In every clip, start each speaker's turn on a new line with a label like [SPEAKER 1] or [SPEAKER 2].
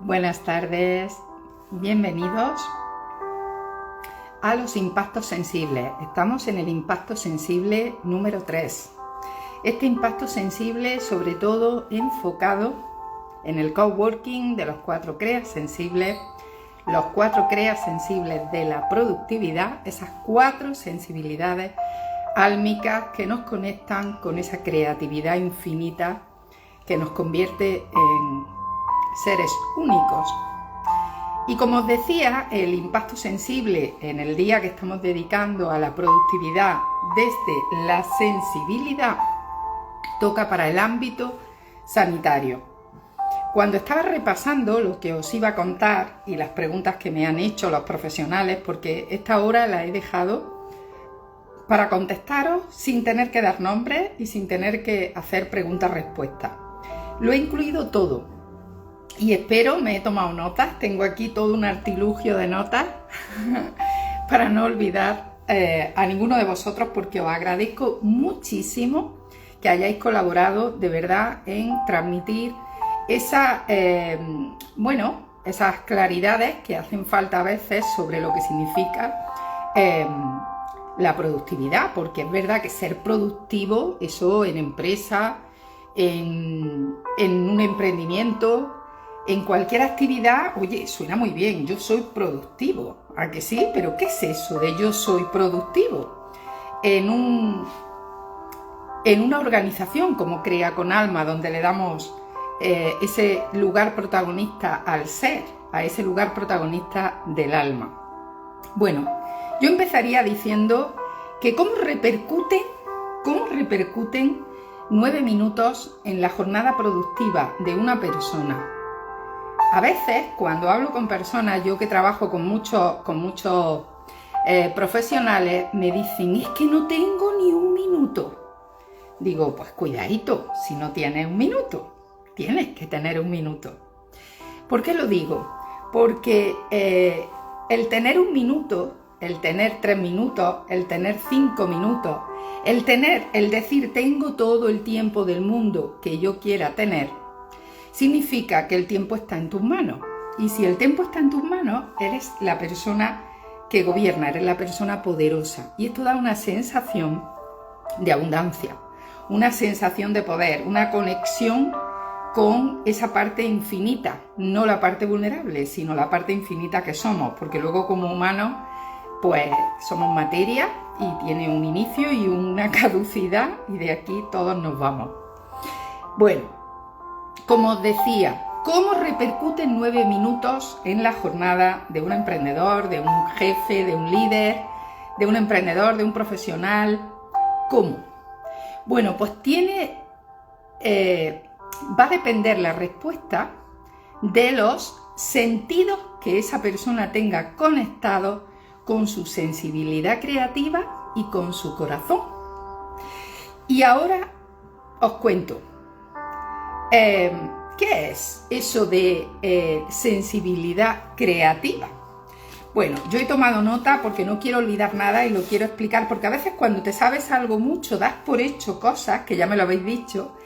[SPEAKER 1] Buenas tardes, bienvenidos a los impactos sensibles. Estamos en el impacto sensible número 3. Este impacto sensible sobre todo enfocado en el coworking de los 4 CREAS sensibles, los 4 CREAS sensibles de la productividad, esas 4 sensibilidades álmicas que nos conectan con esa creatividad infinita que nos convierte en seres únicos. Y como os decía, el impacto sensible en el día que estamos dedicando a la productividad desde la sensibilidad toca para el ámbito sanitario. Cuando estaba repasando lo que os iba a contar y las preguntas que me han hecho los profesionales, porque esta hora la he dejado para contestaros sin tener que dar nombres y sin tener que hacer preguntas-respuestas. Lo he incluido todo y espero, me he tomado notas, tengo aquí todo un artilugio de notas para no olvidar a ninguno de vosotros, porque os agradezco muchísimo que hayáis colaborado de verdad en transmitir esas claridades que hacen falta a veces sobre lo que significa la productividad, porque es verdad que ser productivo, eso en empresa, en un emprendimiento, en cualquier actividad, oye, suena muy bien, yo soy productivo, ¿a que sí? Pero ¿qué es eso de yo soy productivo? En una organización como Crea con Alma, donde le damos ese lugar protagonista al ser, a ese lugar protagonista del alma. Bueno, yo empezaría diciendo que cómo repercuten 9 minutos en la jornada productiva de una persona. A veces, cuando hablo con personas, yo que trabajo con muchos profesionales, me dicen, es que no tengo ni un minuto. Digo, pues cuidadito, si no tienes un minuto, tienes que tener un minuto. ¿Por qué lo digo? Porque el tener un minuto, el tener 3 minutos, el tener 5 minutos, el decir tengo todo el tiempo del mundo que yo quiera tener, significa que el tiempo está en tus manos. Y si el tiempo está en tus manos, eres la persona que gobierna, eres la persona poderosa. Y esto da una sensación de abundancia, una sensación de poder, una conexión con esa parte infinita, no la parte vulnerable, sino la parte infinita que somos, porque luego como humanos, pues somos materia y tiene un inicio y una caducidad, y de aquí todos nos vamos. Bueno, como os decía, ¿cómo repercuten 9 minutos en la jornada de un emprendedor, de un jefe, de un líder, de un emprendedor, de un profesional? ¿Cómo? Bueno, pues va a depender la respuesta de los sentidos que esa persona tenga conectados con su sensibilidad creativa y con su corazón. Y ahora os cuento. ¿Qué es eso de sensibilidad creativa? Bueno, yo he tomado nota porque no quiero olvidar nada y lo quiero explicar, porque a veces cuando te sabes algo mucho, das por hecho cosas, que ya me lo habéis dicho,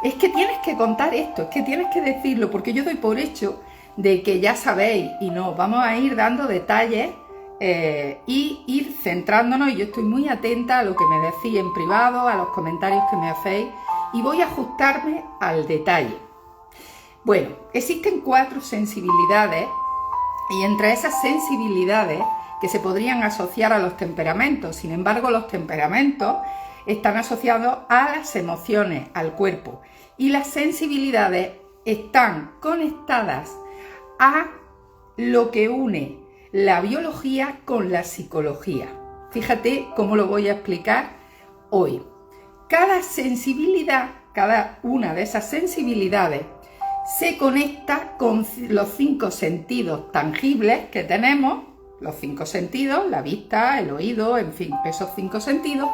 [SPEAKER 1] es que tienes que contar esto, es que tienes que decirlo, porque yo doy por hecho de que ya sabéis, y no, vamos a ir dando detalles y ir centrándonos, y yo estoy muy atenta a lo que me decís en privado, a los comentarios que me hacéis, y voy a ajustarme al detalle. Bueno, existen 4 sensibilidades, y entre esas sensibilidades que se podrían asociar a los temperamentos, sin embargo los temperamentos están asociados a las emociones, al cuerpo, y las sensibilidades están conectadas a lo que une la biología con la psicología. Fíjate cómo lo voy a explicar hoy. Cada sensibilidad, cada una de esas sensibilidades se conecta con los 5 sentidos tangibles que tenemos, los 5 sentidos, la vista, el oído, en fin, esos 5 sentidos,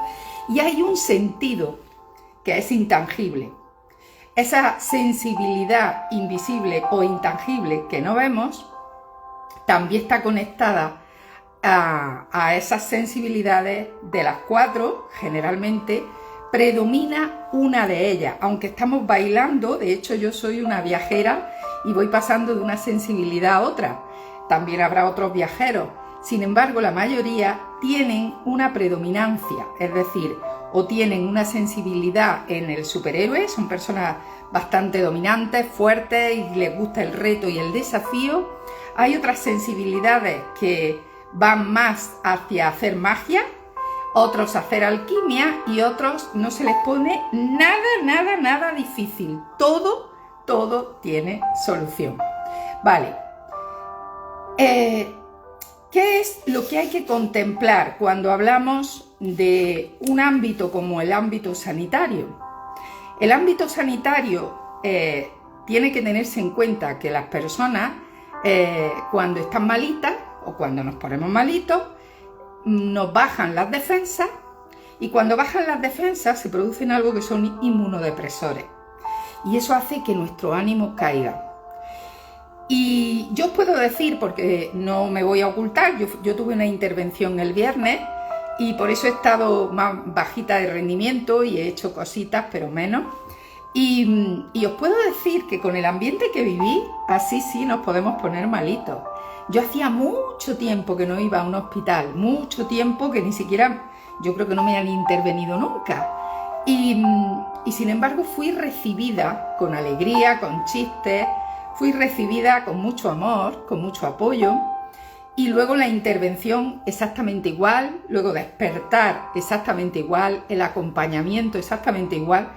[SPEAKER 1] y hay un sentido que es intangible. Esa sensibilidad invisible o intangible que no vemos también está conectada a esas sensibilidades de las 4, generalmente, predomina una de ellas, aunque estamos bailando. De hecho yo soy una viajera y voy pasando de una sensibilidad a otra. También habrá otros viajeros. Sin embargo, la mayoría tienen una predominancia, es decir, o tienen una sensibilidad en el superhéroe, son personas bastante dominantes, fuertes y les gusta el reto y el desafío. Hay otras sensibilidades que van más hacia hacer magia, otros hacer alquimia y otros no se les pone nada difícil. Todo tiene solución. Vale. ¿Qué es lo que hay que contemplar cuando hablamos de un ámbito como el ámbito sanitario? El ámbito sanitario tiene que tenerse en cuenta que las personas cuando están malitas o cuando nos ponemos malitos nos bajan las defensas y cuando bajan las defensas se producen algo que son inmunodepresores y eso hace que nuestro ánimo caiga. Y yo os puedo decir, porque no me voy a ocultar, yo tuve una intervención el viernes y por eso he estado más bajita de rendimiento y he hecho cositas, pero menos. Y os puedo decir que con el ambiente que viví, así sí nos podemos poner malitos. Yo hacía mucho tiempo que no iba a un hospital, mucho tiempo que ni siquiera, yo creo que no me han intervenido nunca. Y sin embargo fui recibida con alegría, con chistes, fui recibida con mucho amor, con mucho apoyo y luego la intervención exactamente igual, luego despertar exactamente igual, el acompañamiento exactamente igual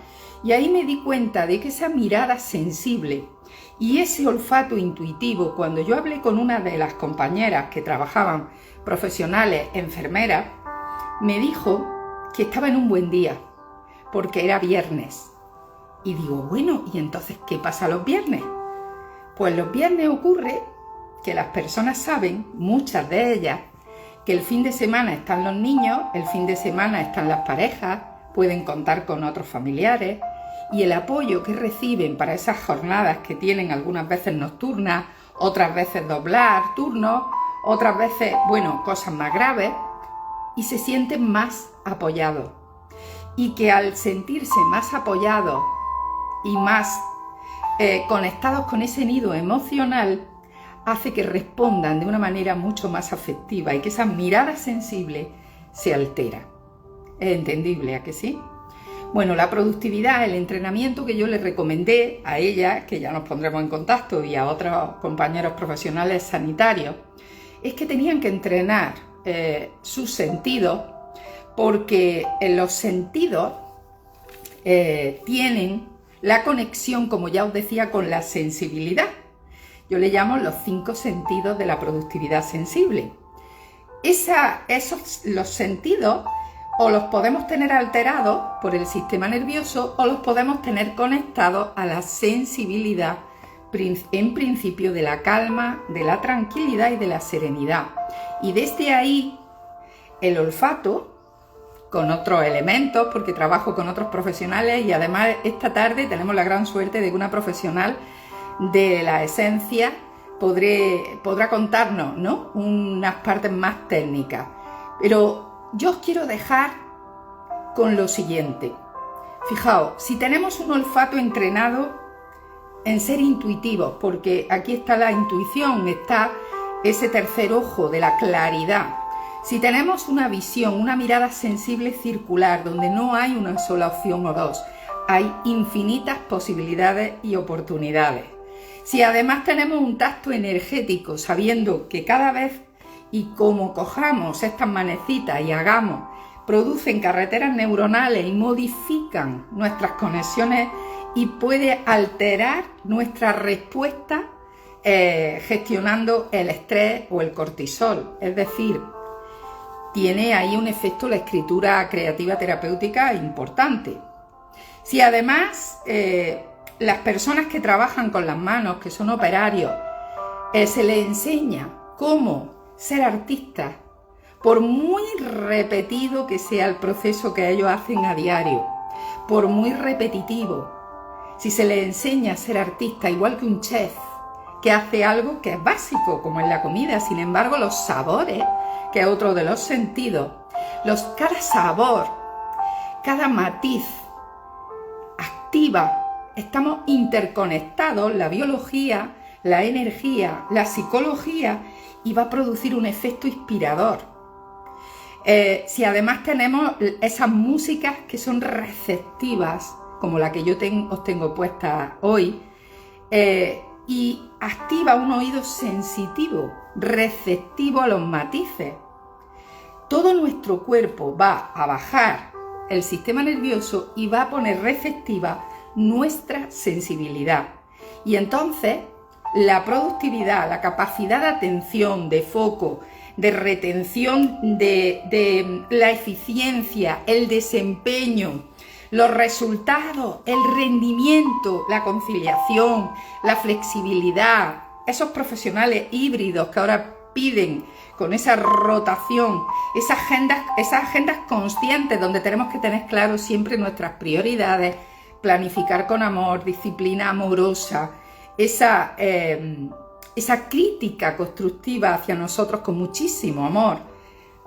[SPEAKER 1] y ahí me di cuenta de que esa mirada sensible y ese olfato intuitivo, cuando yo hablé con una de las compañeras que trabajaban, profesionales, enfermeras, me dijo que estaba en un buen día porque era viernes y digo, bueno, ¿y entonces qué pasa los viernes? Pues los viernes ocurre que las personas saben, muchas de ellas, que el fin de semana están los niños, el fin de semana están las parejas, pueden contar con otros familiares y el apoyo que reciben para esas jornadas que tienen algunas veces nocturnas, otras veces doblar turnos, otras veces, bueno, cosas más graves y se sienten más apoyados. Y que al sentirse más apoyados y más conectados con ese nido emocional hace que respondan de una manera mucho más afectiva y que esa mirada sensible se altera. ¿Es entendible, a que sí? Bueno, la productividad, el entrenamiento que yo les recomendé a ella, que ya nos pondremos en contacto, y a otros compañeros profesionales sanitarios, es que tenían que entrenar sus sentidos porque los sentidos tienen la conexión, como ya os decía, con la sensibilidad. Yo le llamo los 5 sentidos de la productividad sensible. Los sentidos o los podemos tener alterados por el sistema nervioso o los podemos tener conectados a la sensibilidad, en principio de la calma, de la tranquilidad y de la serenidad. Y desde ahí el olfato, con otros elementos, porque trabajo con otros profesionales y además esta tarde tenemos la gran suerte de que una profesional de la esencia podrá contarnos, ¿no?, unas partes más técnicas. Pero yo os quiero dejar con lo siguiente. Fijaos, si tenemos un olfato entrenado en ser intuitivos, porque aquí está la intuición, está ese tercer ojo de la claridad. Si tenemos una visión, una mirada sensible circular, donde no hay una sola opción o dos, hay infinitas posibilidades y oportunidades. Si además tenemos un tacto energético, sabiendo que cada vez y como cojamos estas manecitas y hagamos, producen carreteras neuronales y modifican nuestras conexiones y puede alterar nuestra respuesta gestionando el estrés o el cortisol. Es decir, tiene ahí un efecto la escritura creativa terapéutica importante. Si además las personas que trabajan con las manos, que son operarios, se les enseña cómo ser artistas, por muy repetido que sea el proceso que ellos hacen a diario, por muy repetitivo, si se les enseña a ser artista, igual que un chef, que hace algo que es básico, como en la comida, sin embargo los sabores, que es otro de los sentidos, cada sabor, cada matiz activa estamos interconectados, la biología, la energía, la psicología, y va a producir un efecto inspirador. Si además tenemos esas músicas que son receptivas, como la que yo os tengo puesta hoy, y activa un oído sensitivo, receptivo a los matices, todo nuestro cuerpo va a bajar el sistema nervioso y va a poner receptiva nuestra sensibilidad. Y entonces la productividad, la capacidad de atención, de foco, de retención de la eficiencia, el desempeño, los resultados, el rendimiento, la conciliación, la flexibilidad, esos profesionales híbridos que ahora piden con esa rotación, esas agendas conscientes donde tenemos que tener claro siempre nuestras prioridades, planificar con amor, disciplina amorosa, esa crítica constructiva hacia nosotros con muchísimo amor.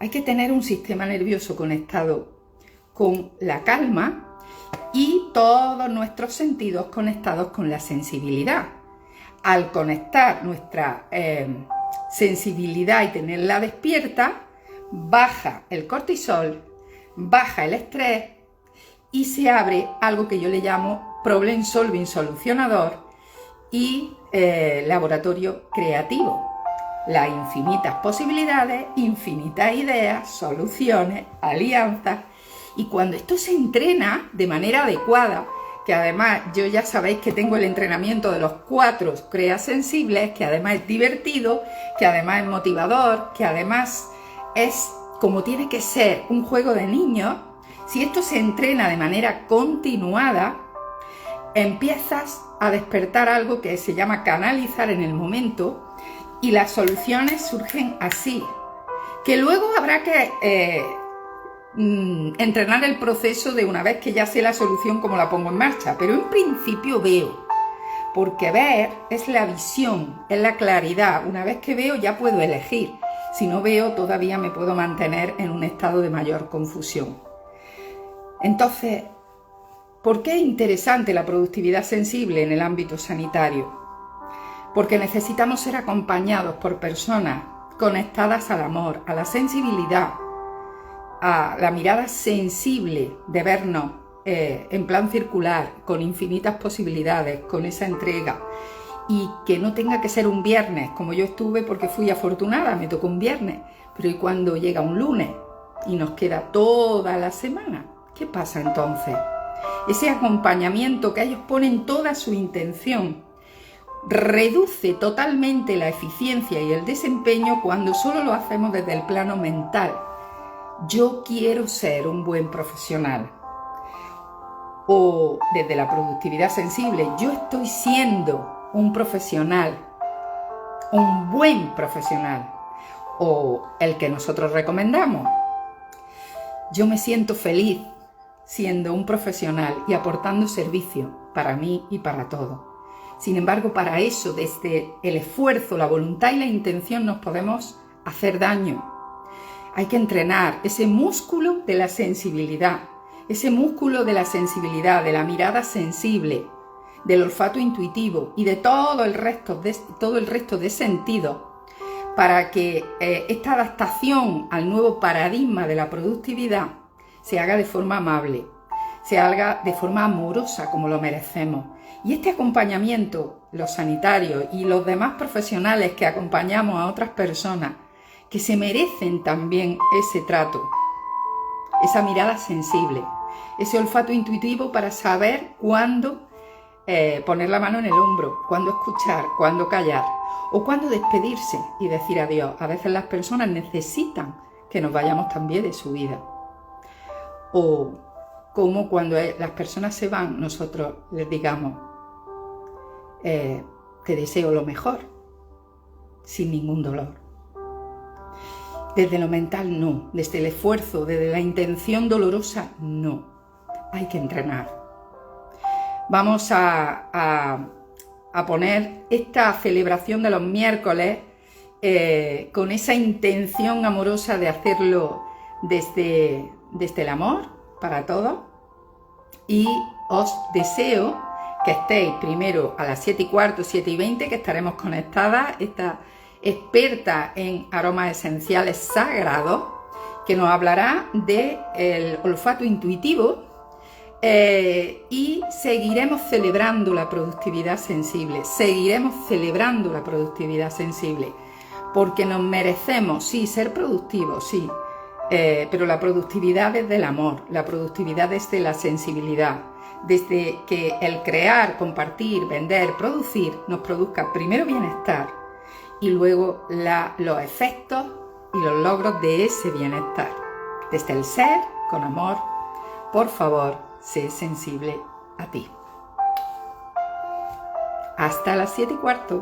[SPEAKER 1] Hay que tener un sistema nervioso conectado con la calma y todos nuestros sentidos conectados con la sensibilidad. Al conectar nuestra sensibilidad y tenerla despierta, baja el cortisol, baja el estrés y se abre algo que yo le llamo problem solving, solucionador, y laboratorio creativo. Las infinitas posibilidades, infinitas ideas, soluciones, alianzas. Y cuando esto se entrena de manera adecuada, que además yo ya sabéis que tengo el entrenamiento de los 4 CREA sensibles, que además es divertido, que además es motivador, que además es como tiene que ser un juego de niños. Si esto se entrena de manera continuada, empiezas a despertar algo que se llama canalizar en el momento, y las soluciones surgen así, que luego habrá que entrenar el proceso de una vez que ya sé la solución, cómo la pongo en marcha, pero en principio veo, porque ver es la visión, es la claridad. Una vez que veo ya puedo elegir, si no veo todavía me puedo mantener en un estado de mayor confusión. Entonces, ¿por qué es interesante la productividad sensible en el ámbito sanitario? Porque necesitamos ser acompañados por personas conectadas al amor, a la sensibilidad, a la mirada sensible de vernos en plan circular, con infinitas posibilidades, con esa entrega, y que no tenga que ser un viernes, como yo estuve porque fui afortunada, me tocó un viernes, pero ¿y cuando llega un lunes y nos queda toda la semana? ¿Qué pasa entonces? Ese acompañamiento que ellos ponen toda su intención reduce totalmente la eficiencia y el desempeño cuando solo lo hacemos desde el plano mental. Yo quiero ser un buen profesional. O desde la productividad sensible, yo estoy siendo un profesional, un buen profesional, o el que nosotros recomendamos. Yo me siento feliz siendo un profesional y aportando servicio para mí y para todos. Sin embargo, para eso, desde el esfuerzo, la voluntad y la intención, nos podemos hacer daño. Hay que entrenar ese músculo de la sensibilidad, ese músculo de la sensibilidad, de la mirada sensible, del olfato intuitivo y de todo el resto de sentidos, para que esta adaptación al nuevo paradigma de la productividad se haga de forma amable, se haga de forma amorosa, como lo merecemos. Y este acompañamiento, los sanitarios y los demás profesionales que acompañamos a otras personas, que se merecen también ese trato, esa mirada sensible, ese olfato intuitivo para saber cuándo poner la mano en el hombro, cuándo escuchar, cuándo callar o cuándo despedirse y decir adiós. A veces las personas necesitan que nos vayamos también de su vida. O como cuando las personas se van, nosotros les digamos te deseo lo mejor, sin ningún dolor. Desde lo mental no, desde el esfuerzo, desde la intención dolorosa no. Hay que entrenar. Vamos a poner esta celebración de los miércoles con esa intención amorosa de hacerlo desde el amor para todos, y os deseo que estéis primero a las 7:15, 7:20, que estaremos conectadas, esta experta en aromas esenciales sagrados, que nos hablará del olfato intuitivo, y seguiremos celebrando la productividad sensible, porque nos merecemos, sí, ser productivos, sí, pero la productividad desde el amor, la productividad desde la sensibilidad, desde que el crear, compartir, vender, producir nos produzca primero bienestar y luego los efectos y los logros de ese bienestar. Desde el ser, con amor, por favor, sé sensible a ti. Hasta las 7:15.